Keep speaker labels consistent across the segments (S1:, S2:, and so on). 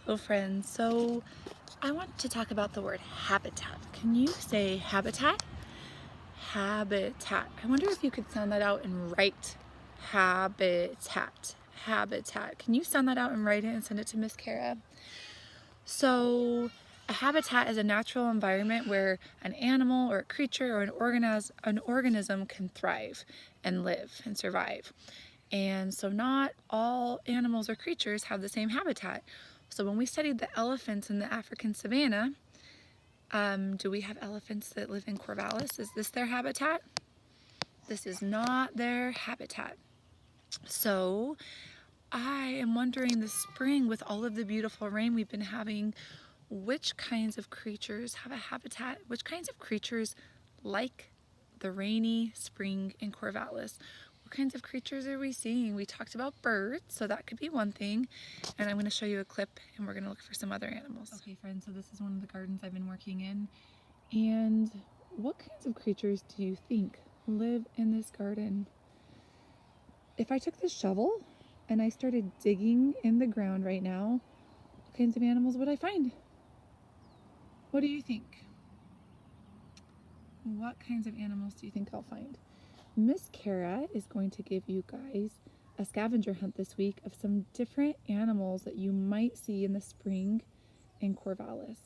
S1: Hello friends, so I want to talk about the word habitat. Can you say habitat? Habitat. I wonder if you could sound that out and write habitat. Habitat. Can you sound that out and write it and send it to Miss Kara? So a habitat is a natural environment where an animal or a creature or an organism can thrive and live and survive. And so not all animals or creatures have the same habitat. So when we studied the elephants in the African savanna, do we have elephants that live in Corvallis? Is this their habitat? This is not their habitat. So I am wondering this spring, with all of the beautiful rain we've been having, which kinds of creatures have a habitat? Which kinds of creatures like the rainy spring in Corvallis? What kinds of creatures are we seeing? We talked about birds, so that could be one thing. And I'm going to show you a clip and we're going to look for some other animals. Okay friends, so this is one of the gardens I've been working in. And what kinds of creatures do you think live in this garden? If I took this shovel and I started digging in the ground right now, what kinds of animals would I find? What do you think? What kinds of animals do you think I'll find? Miss Kara is going to give you guys a scavenger hunt this week of some different animals that you might see in the spring in Corvallis.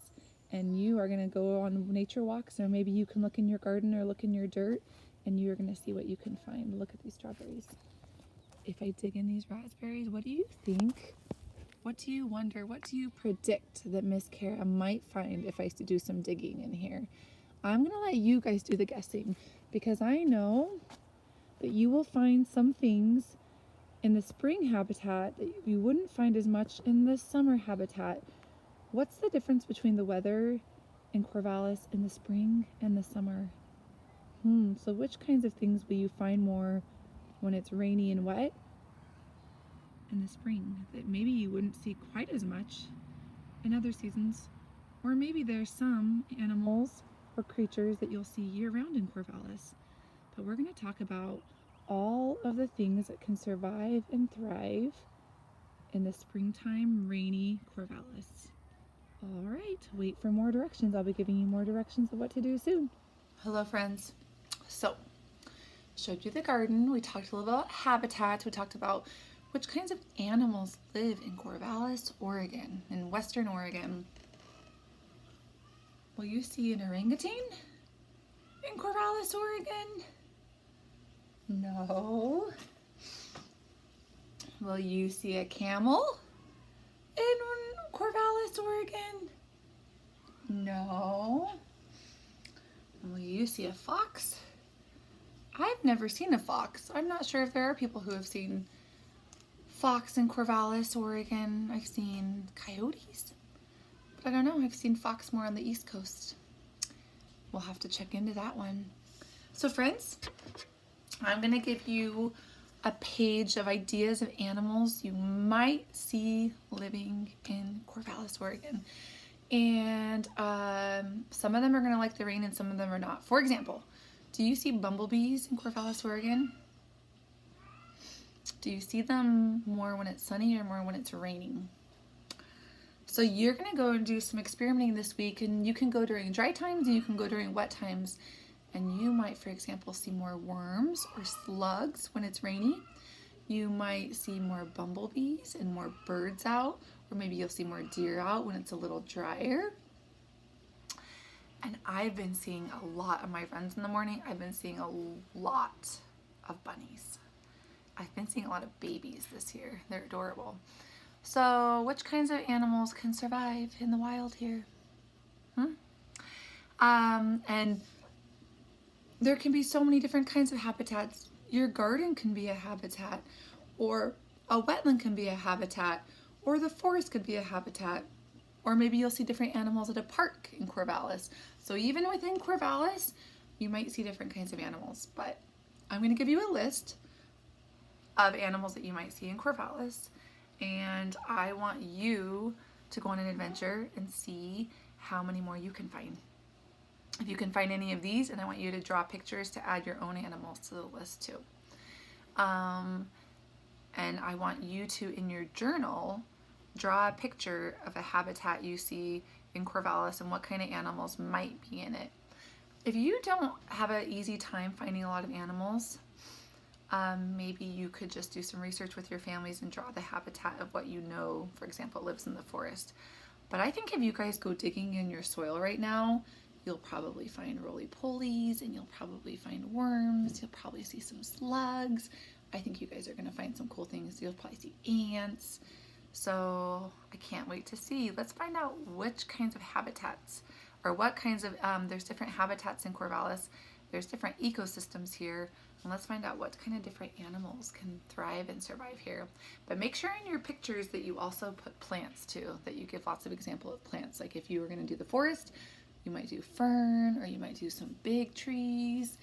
S1: And you are going to go on nature walks, or maybe you can look in your garden or look in your dirt, and you're going to see what you can find. Look at these strawberries. If I dig in these raspberries, what do you think? What do you wonder? What do you predict that Miss Kara might find if I do some digging in here? I'm going to let you guys do the guessing, because I know that you will find some things in the spring habitat that you wouldn't find as much in the summer habitat. What's the difference between the weather in Corvallis in the spring and the summer? So which kinds of things will you find more when it's rainy and wet in the spring that maybe you wouldn't see quite as much in other seasons? Or maybe there's some animals or creatures that you'll see year-round in Corvallis. But we're going to talk about all of the things that can survive and thrive in the springtime rainy Corvallis. All right, wait for more directions. I'll be giving you more directions of what to do soon. Hello friends. So, showed you the garden. We talked a little about habitats. We talked about which kinds of animals live in Corvallis, Oregon, in Western Oregon. Will you see an orangutan in Corvallis, Oregon? No. Will you see a camel in Corvallis, Oregon? No. Will you see a fox? I've never seen a fox. I'm not sure if there are people who have seen fox in Corvallis, Oregon. I've seen coyotes, but I don't know. I've seen fox more on the East Coast. We'll have to check into that one. So friends, I'm going to give you a page of ideas of animals you might see living in Corvallis, Oregon. And some of them are going to like the rain and some of them are not. For example, do you see bumblebees in Corvallis, Oregon? Do you see them more when it's sunny or more when it's raining? So you're going to go and do some experimenting this week, and you can go during dry times and you can go during wet times. And you might, for example, see more worms or slugs when it's rainy. You might see more bumblebees and more birds out, or maybe you'll see more deer out when it's a little drier. And I've been seeing a lot of my runs in the morning. I've been seeing a lot of bunnies. I've been seeing a lot of babies this year. They're adorable. So which kinds of animals can survive in the wild here? And there can be so many different kinds of habitats. Your garden can be a habitat, or a wetland can be a habitat, or the forest could be a habitat, or maybe you'll see different animals at a park in Corvallis. So even within Corvallis, you might see different kinds of animals, but I'm going to give you a list of animals that you might see in Corvallis, and I want you to go on an adventure and see how many more you can find. If you can find any of these, and I want you to draw pictures to add your own animals to the list too. And I want you to, in your journal, draw a picture of a habitat you see in Corvallis and what kind of animals might be in it. If you don't have an easy time finding a lot of animals, maybe you could just do some research with your families and draw the habitat of what you know, for example, lives in the forest. But I think if you guys go digging in your soil right now, you'll probably find roly-polies and you'll probably find worms. You'll probably see some slugs. I think you guys are gonna find some cool things. You'll probably see ants. So I can't wait to see. Let's find out which kinds of habitats or what kinds of, there's different habitats in Corvallis. There's different ecosystems here. And let's find out what kind of different animals can thrive and survive here. But make sure in your pictures that you also put plants too, that you give lots of example of plants. Like if you were gonna do the forest, you might do fern, or you might do some big trees.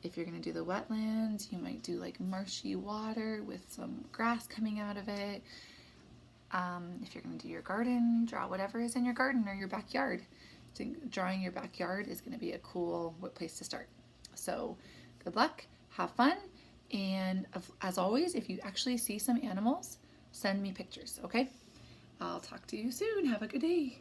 S1: If you're gonna do the wetlands, you might do like marshy water with some grass coming out of it. If you're gonna do your garden, draw whatever is in your garden or your backyard. So drawing your backyard is gonna be a cool place to start. So good luck, have fun, and as always, if you actually see some animals, send me pictures, okay? I'll talk to you soon. Have a good day.